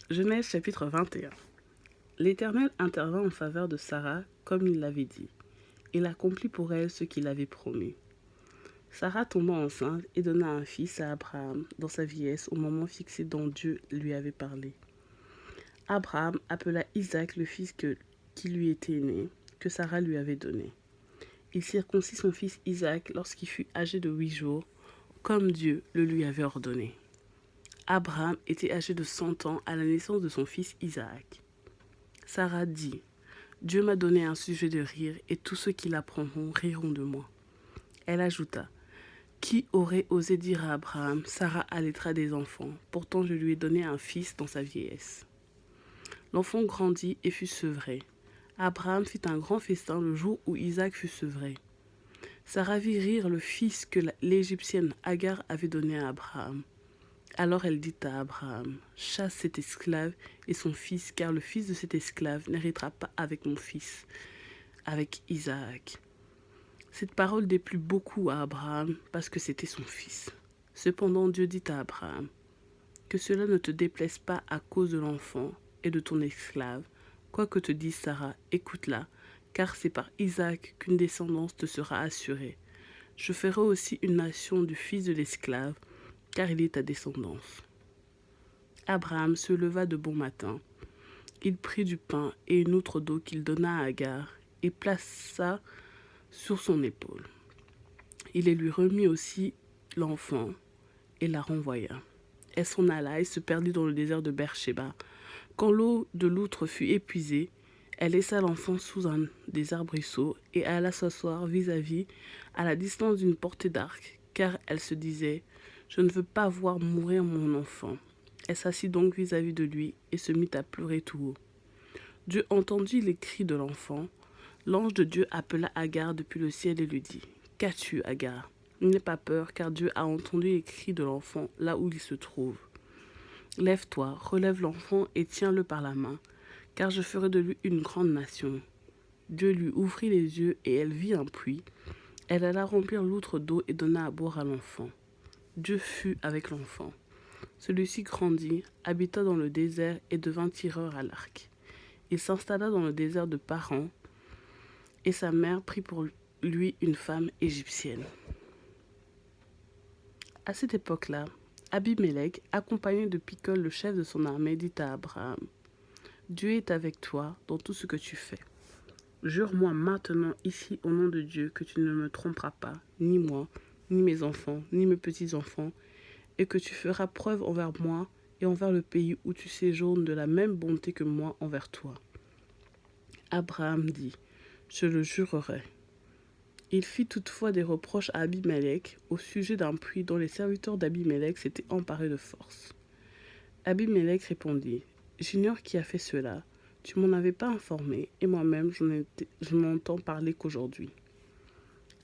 Genèse chapitre 21. L'Éternel intervint en faveur de Sarah comme il l'avait dit. Il accomplit pour elle ce qu'il avait promis. Sarah tomba enceinte et donna un fils à Abraham dans sa vieillesse au moment fixé dont Dieu lui avait parlé. Abraham appela Isaac le fils qui lui était né, que Sarah lui avait donné. Il circoncit son fils Isaac lorsqu'il fut âgé de 8 jours, comme Dieu le lui avait ordonné. Abraham était âgé de 100 ans à la naissance de son fils Isaac. Sarah dit, « Dieu m'a donné un sujet de rire et tous ceux qui l'apprendront riront de moi. » Elle ajouta, « Qui aurait osé dire à Abraham, Sarah allaitera des enfants, pourtant je lui ai donné un fils dans sa vieillesse. » L'enfant grandit et fut sevré. Abraham fit un grand festin le jour où Isaac fut sevré. Sarah vit rire le fils que l'Égyptienne Agar avait donné à Abraham. Alors elle dit à Abraham, « Chasse cet esclave et son fils, car le fils de cet esclave n'héritera pas avec mon fils, avec Isaac. » Cette parole déplut beaucoup à Abraham, parce que c'était son fils. Cependant Dieu dit à Abraham, « Que cela ne te déplaise pas à cause de l'enfant et de ton esclave. Quoi que te dise Sarah, écoute-la, car c'est par Isaac qu'une descendance te sera assurée. Je ferai aussi une nation du fils de l'esclave, car il est ta descendance. » Abraham se leva de bon matin. Il prit du pain et une outre d'eau qu'il donna à Agar et plaça sur son épaule. Il lui remit aussi l'enfant et la renvoya. Elle s'en alla et se perdit dans le désert de Beersheba. Quand l'eau de l'outre fut épuisée, elle laissa l'enfant sous un des arbrisseaux et alla s'asseoir vis-à-vis, à la distance d'une portée d'arc, car elle se disait, « Je ne veux pas voir mourir mon enfant. » Elle s'assit donc vis-à-vis de lui et se mit à pleurer tout haut. Dieu entendit les cris de l'enfant. L'ange de Dieu appela Agar depuis le ciel et lui dit, « Qu'as-tu, Agar? N'aie pas peur, car Dieu a entendu les cris de l'enfant là où il se trouve. Lève-toi, relève l'enfant et tiens-le par la main, car je ferai de lui une grande nation. » Dieu lui ouvrit les yeux et elle vit un puits. Elle alla remplir l'outre d'eau et donna à boire à l'enfant. Dieu fut avec l'enfant. Celui-ci grandit, habita dans le désert et devint tireur à l'arc. Il s'installa dans le désert de Paran et sa mère prit pour lui une femme égyptienne. À cette époque-là, Abimélec, accompagné de Picol, le chef de son armée, dit à Abraham, « Dieu est avec toi dans tout ce que tu fais. Jure-moi maintenant ici au nom de Dieu que tu ne me tromperas pas, ni moi, ni mes enfants, ni mes petits-enfants, et que tu feras preuve envers moi et envers le pays où tu séjournes de la même bonté que moi envers toi. » Abraham dit, « Je le jurerai. » Il fit toutefois des reproches à Abimélec au sujet d'un puits dont les serviteurs d'Abimélec s'étaient emparés de force. Abimélec répondit, « J'ignore qui a fait cela. Tu m'en avais pas informé, et moi-même je n'entends parler qu'aujourd'hui. »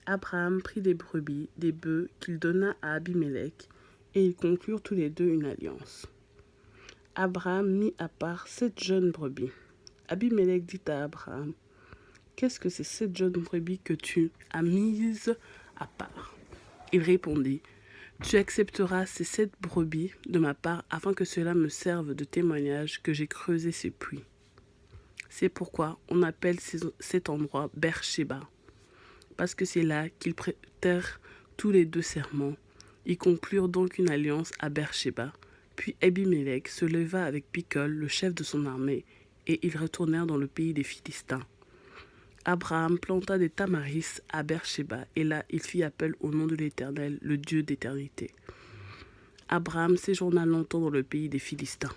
Abraham prit des brebis, des bœufs qu'il donna à Abimélec, et ils conclurent tous les deux une alliance. Abraham mit à part 7 jeunes brebis. Abimélec dit à Abraham, « Qu'est-ce que c'est 7 jeunes brebis que tu as mises à part ?» Il répondit, « Tu accepteras ces 7 brebis de ma part afin que cela me serve de témoignage que j'ai creusé ces puits. » C'est pourquoi on appelle cet endroit Beersheba, parce que c'est là qu'ils prêtèrent tous les deux serment. Ils conclurent donc une alliance à Beersheba. Puis Abimélec se leva avec Picol, le chef de son armée, et ils retournèrent dans le pays des Philistins. Abraham planta des tamaris à Beersheba, et là il fit appel au nom de l'Éternel, le Dieu d'éternité. Abraham séjourna longtemps dans le pays des Philistins.